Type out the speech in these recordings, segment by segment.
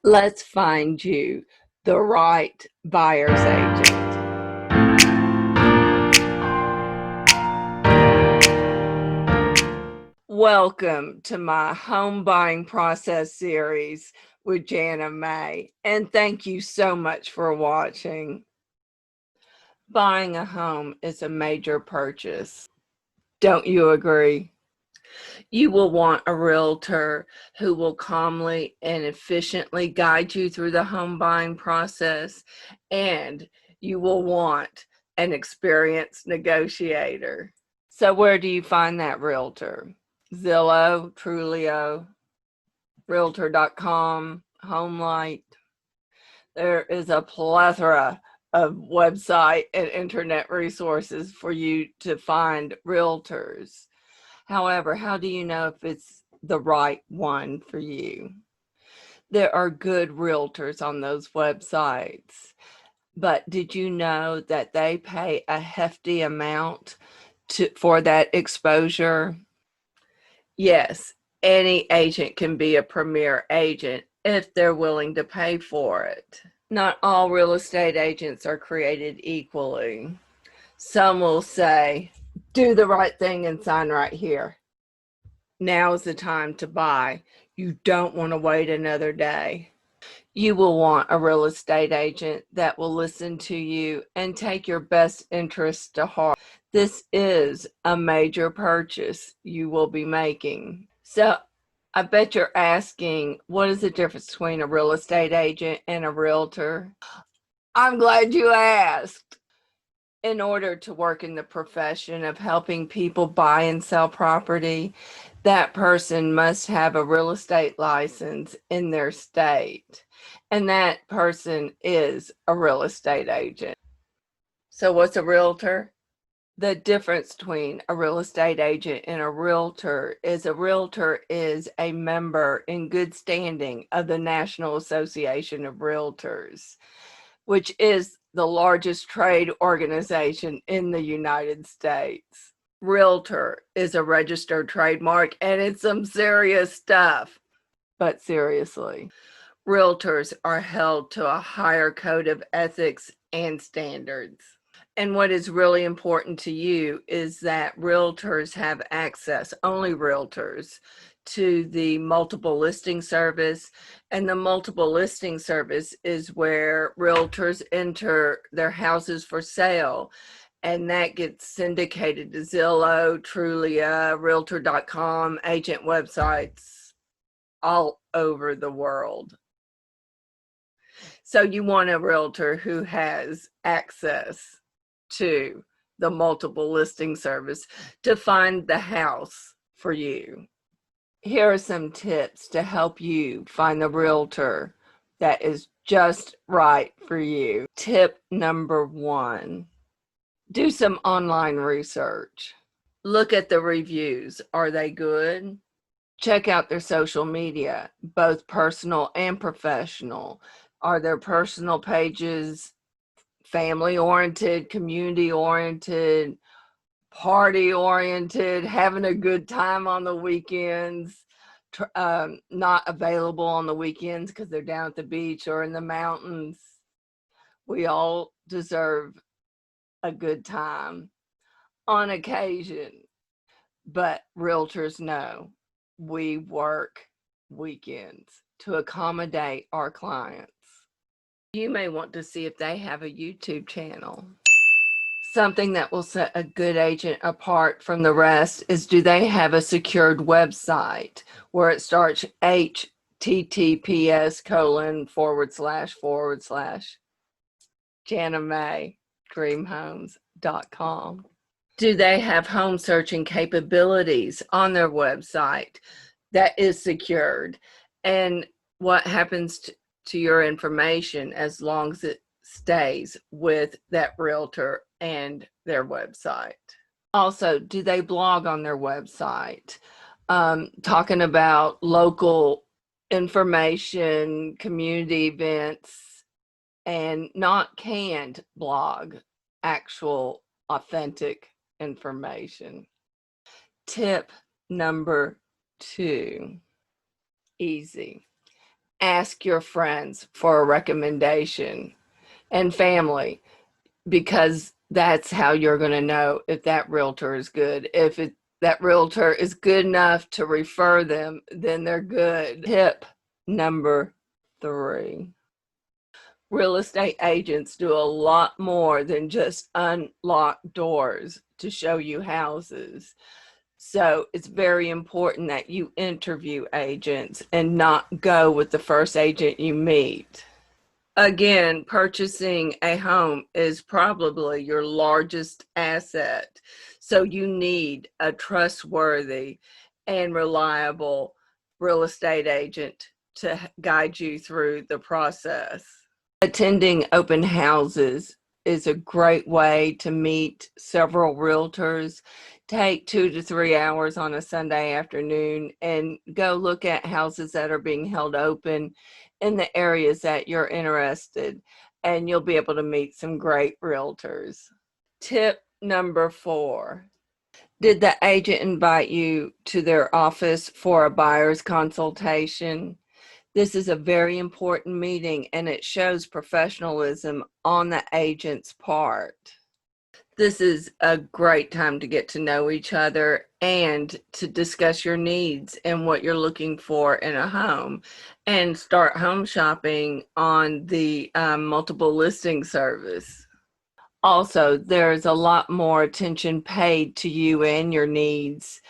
Let's find you the right buyer's agent. Welcome to my home buying process series with Jana May, and thank you so much for watching. Buying a home is a major purchase. Don't you agree? You will want a realtor who will calmly and efficiently guide you through the home buying process, and you will want an experienced negotiator. So where do you find that realtor? Zillow, Trulio, Realtor.com, HomeLight. There is a plethora of website and internet resources for you to find realtors. However, how do you know if it's the right one for you? There are good realtors on those websites, but did you know that they pay a hefty amount for that exposure? Yes, any agent can be a premier agent if they're willing to pay for it. Not all real estate agents are created equally. Some will say, do the right thing and sign right here. Now is the time to buy. You don't want to wait another day. You will want a real estate agent that will listen to you and take your best interests to heart. This is a major purchase you will be making. So I bet you're asking, what is the difference between a real estate agent and a realtor? I'm glad you asked. In order to work in the profession of helping people buy and sell property, that person must have a real estate license in their state, and that person is a real estate agent. So what's a realtor? The difference between a real estate agent and a realtor is a member in good standing of the National Association of Realtors, which is the largest trade organization in the United States. Realtor is a registered trademark, and it's some serious stuff. But seriously, realtors are held to a higher code of ethics and standards. And what is really important to you is that realtors have access, only realtors, to the multiple listing service. And the multiple listing service is where realtors enter their houses for sale, and that gets syndicated to Zillow, Trulia, Realtor.com, agent websites all over the world. So you want a realtor who has access to the multiple listing service to find the house for you. Here are some tips to help you find the realtor that is just right for you. Tip number 1, do some online research. Look at the reviews. Are they good? Check out their social media, both personal and professional. Are their personal pages family-oriented, community-oriented, party-oriented, having a good time on the weekends, not available on the weekends because they're down at the beach or in the mountains? We all deserve a good time on occasion, but realtors know we work weekends to accommodate our clients. You may want to see if they have a YouTube channel. Something that will set a good agent apart from the rest is, do they have a secured website where it starts https:// JanaMayDreamHomes.com. Do they have home searching capabilities on their website that is secured? And what happens to your information as long as it stays with that realtor and their website? Also, do they blog on their website, talking about local information, community events, and not canned blog, actual authentic information? Tip number 2, easy. Ask your friends for a recommendation and family, because that's how you're going to know if that realtor is good. If that realtor is good enough to refer them, then they're good. Tip number 3. Real estate agents do a lot more than just unlock doors to show you houses. So it's very important that you interview agents and not go with the first agent you meet. Again, purchasing a home is probably your largest asset. So you need a trustworthy and reliable real estate agent to guide you through the process. Attending open houses is a great way to meet several realtors. Take 2 to 3 hours on a Sunday afternoon and go look at houses that are being held open in the areas that you're interested, and you'll be able to meet some great realtors. Tip number 4. Did the agent invite you to their office for a buyer's consultation? This is a very important meeting, and it shows professionalism on the agent's part. This is a great time to get to know each other and to discuss your needs and what you're looking for in a home, and start home shopping on the multiple listing service. Also, there's a lot more attention paid to you and your needs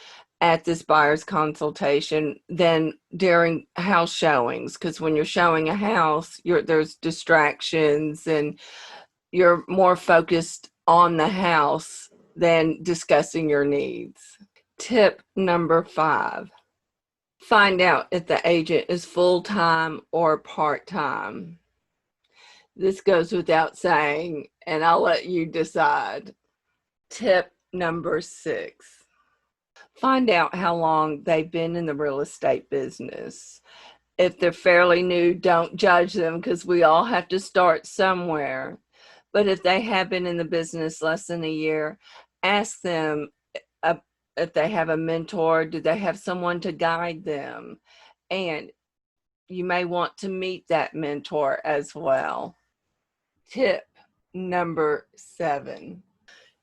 at this buyer's consultation than during house showings, because when you're showing a house, there's distractions and you're more focused on the house than discussing your needs. Tip number 5. Find out if the agent is full-time or part-time. This goes without saying, and I'll let you decide. Tip number 6. Find out how long they've been in the real estate business. If they're fairly new, don't judge them, because we all have to start somewhere. But if they have been in the business less than a year, ask them if they have a mentor. Do they have someone to guide them? And you may want to meet that mentor as well. Tip number 7.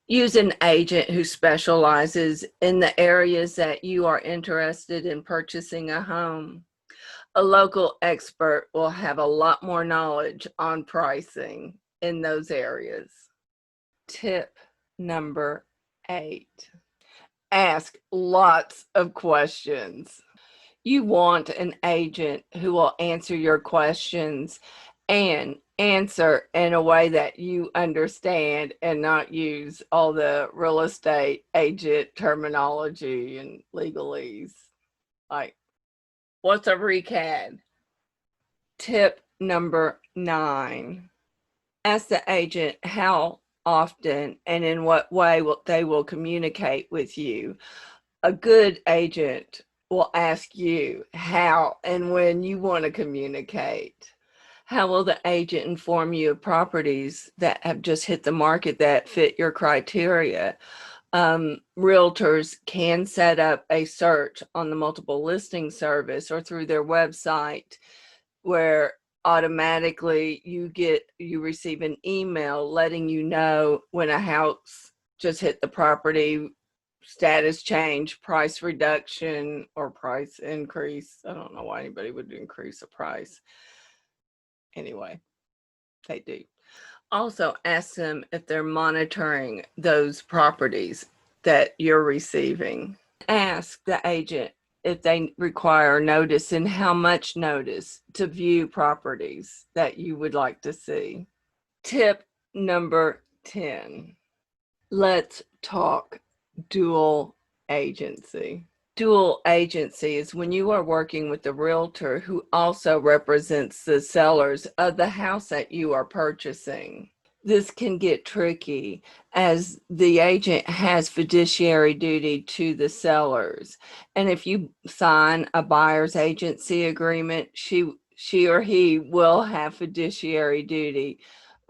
Use an agent who specializes in the areas that you are interested in purchasing a home. A local expert will have a lot more knowledge on pricing in those areas. Tip number 8. Ask lots of questions. You want an agent who will answer your questions and answer in a way that you understand, and not use all the real estate agent terminology and legalese. Like, what's a recad? Tip number 9. Ask the agent how often and in what way they will communicate with you. A good agent will ask you how and when you want to communicate. How will the agent inform you of properties that have just hit the market that fit your criteria? Realtors can set up a search on the multiple listing service or through their website, where automatically you receive an email letting you know when a house just hit the property, status change, price reduction, or price increase. I don't know why anybody would increase a price. Anyway, they do. Also, ask them if they're monitoring those properties that you're receiving. Ask the agent if they require notice and how much notice to view properties that you would like to see. Tip number 10. Let's talk dual agency. Dual agency is when you are working with the realtor who also represents the sellers of the house that you are purchasing. This can get tricky, as the agent has fiduciary duty to the sellers. And if you sign a buyer's agency agreement, she or he will have fiduciary duty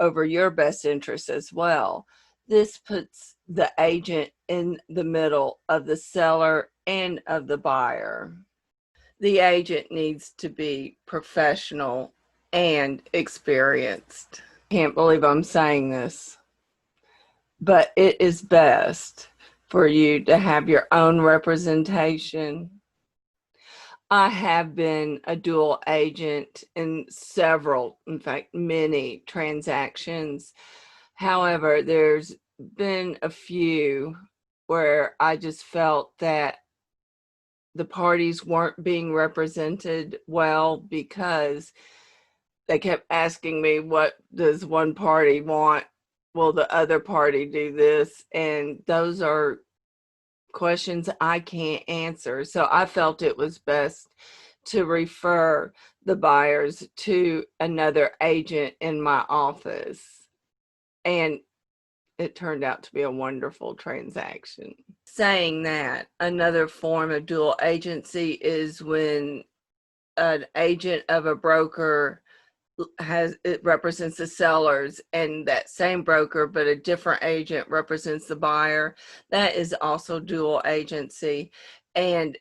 over your best interests as well. This puts the agent in the middle of the seller and of the buyer. The agent needs to be professional and experienced. Can't believe I'm saying this, but it is best for you to have your own representation. I have been a dual agent in several, in fact, many transactions. However, there's been a few where I just felt that the parties weren't being represented well because they kept asking me, what does one party want? Will the other party do this? And those are questions I can't answer. So I felt it was best to refer the buyers to another agent in my office. And it turned out to be a wonderful transaction. Saying that, another form of dual agency is when an agent of a broker it represents the sellers, and that same broker but a different agent represents the buyer. That is also dual agency, and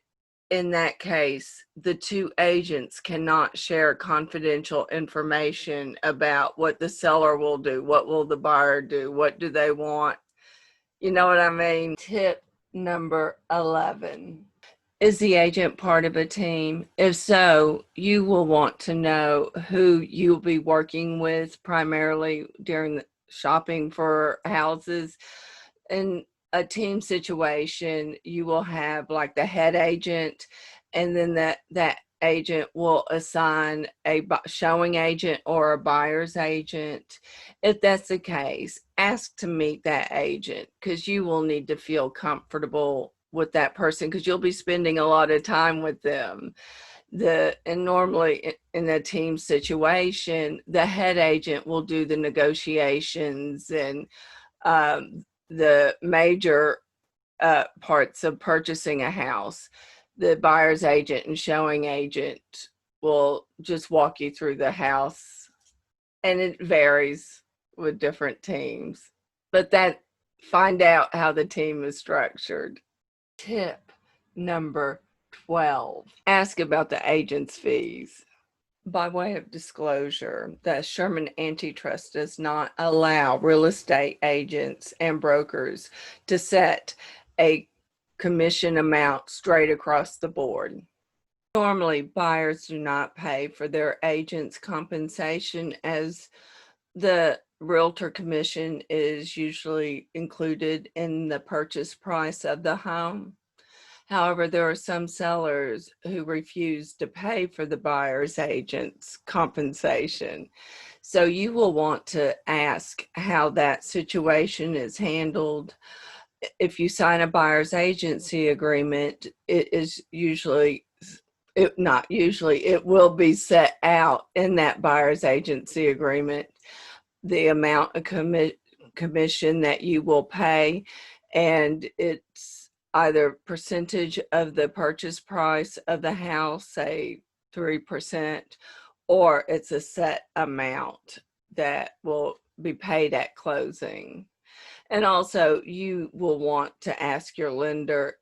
in that case the two agents cannot share confidential information about what the seller will do, what will the buyer do, what do they want. You know what I mean? Tip number 11. Is the agent part of a team? If so, you will want to know who you'll be working with primarily during the shopping for houses. In a team situation, you will have like the head agent, and then that agent will assign a showing agent or a buyer's agent. If that's the case, ask to meet that agent, because you will need to feel comfortable with that person, because you'll be spending a lot of time with them. And normally in a team situation, the head agent will do the negotiations and the major parts of purchasing a house. The buyer's agent and showing agent will just walk you through the house, and it varies with different teams. But find out how the team is structured. Tip number 12. Ask about the agent's fees. By way of disclosure, the Sherman Antitrust does not allow real estate agents and brokers to set a commission amount straight across the board. Normally, buyers do not pay for their agent's compensation, as the realtor commission is usually included in the purchase price of the home. However, there are some sellers who refuse to pay for the buyer's agent's compensation. So you will want to ask how that situation is handled. If you sign a buyer's agency agreement, it will be set out in that buyer's agency agreement the amount of commission that you will pay, and it's either percentage of the purchase price of the house, say 3%, or it's a set amount that will be paid at closing. And also, you will want to ask your lender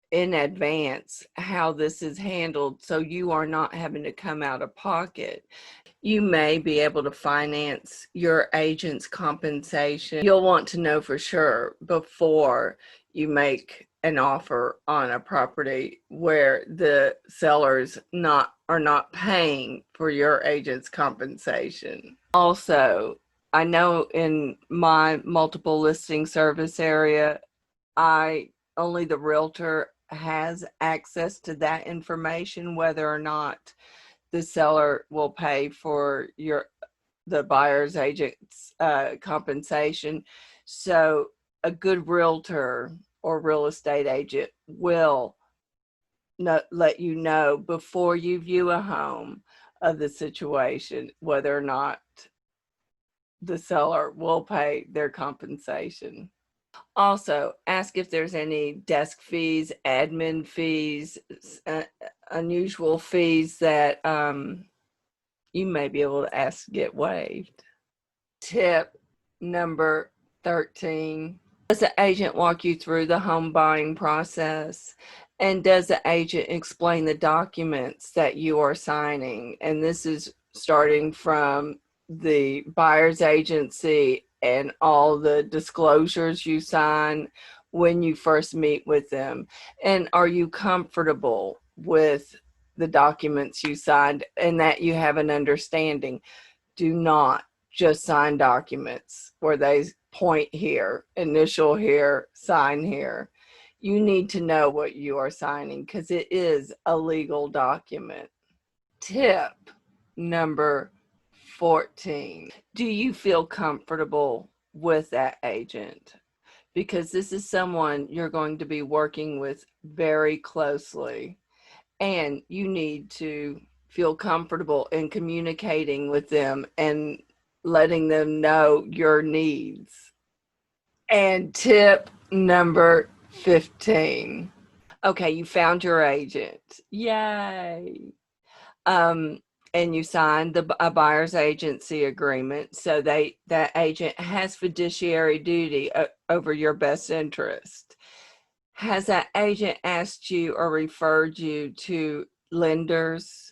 in advance how this is handled, so you are not having to come out of pocket. You may be able to finance your agent's compensation. You'll want to know for sure before you make an offer on a property where the sellers are not paying for your agent's compensation. Also, I know in my multiple listing service area, only the realtor has access to that information, whether or not the seller will pay for the buyer's agent's compensation. So a good realtor or real estate agent will let you know before you view a home of the situation whether or not the seller will pay their compensation. Also, ask if there's any desk fees, admin fees, unusual fees that you may be able to ask to get waived. Tip number 13. Does the agent walk you through the home buying process? And does the agent explain the documents that you are signing? And this is starting from the buyer's agency and all the disclosures you sign when you first meet with them. And are you comfortable with the documents you signed and that you have an understanding? Do not just sign documents where they point here, initial here, sign here. You need to know what you are signing because it is a legal document. Tip number 14. Do you feel comfortable with that agent? Because this is someone you're going to be working with very closely, and you need to feel comfortable in communicating with them and letting them know your needs. And tip number 15. Okay, you found your agent. Yay. Um, and you signed a buyer's agency agreement, so that agent has fiduciary duty over your best interest. Has that agent asked you or referred you to lenders?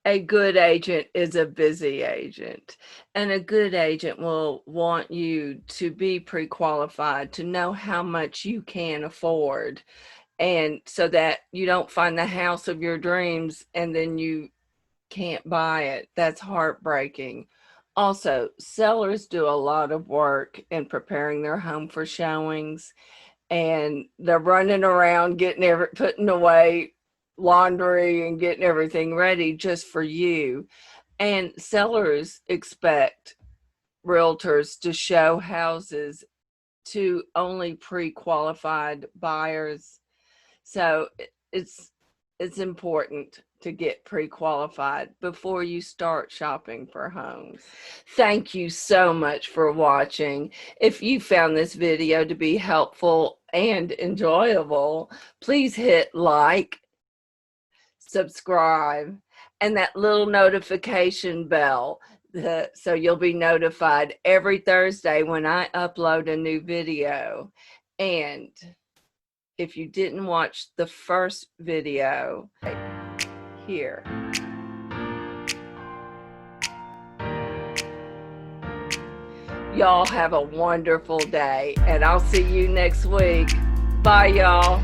A good agent is a busy agent, and a good agent will want you to be pre-qualified, to know how much you can afford, and so that you don't find the house of your dreams and then you can't buy it. That's heartbreaking. Also, sellers do a lot of work in preparing their home for showings, and they're running around putting away laundry and getting everything ready just for you. And sellers expect realtors to show houses to only pre-qualified buyers. So it's important to get pre-qualified before you start shopping for homes. Thank you so much for watching. If you found this video to be helpful and enjoyable, please hit like, subscribe, and that little notification bell so you'll be notified every Thursday when I upload a new video. And if you didn't watch the first video, here. Y'all have a wonderful day, and I'll see you next week. Bye, y'all.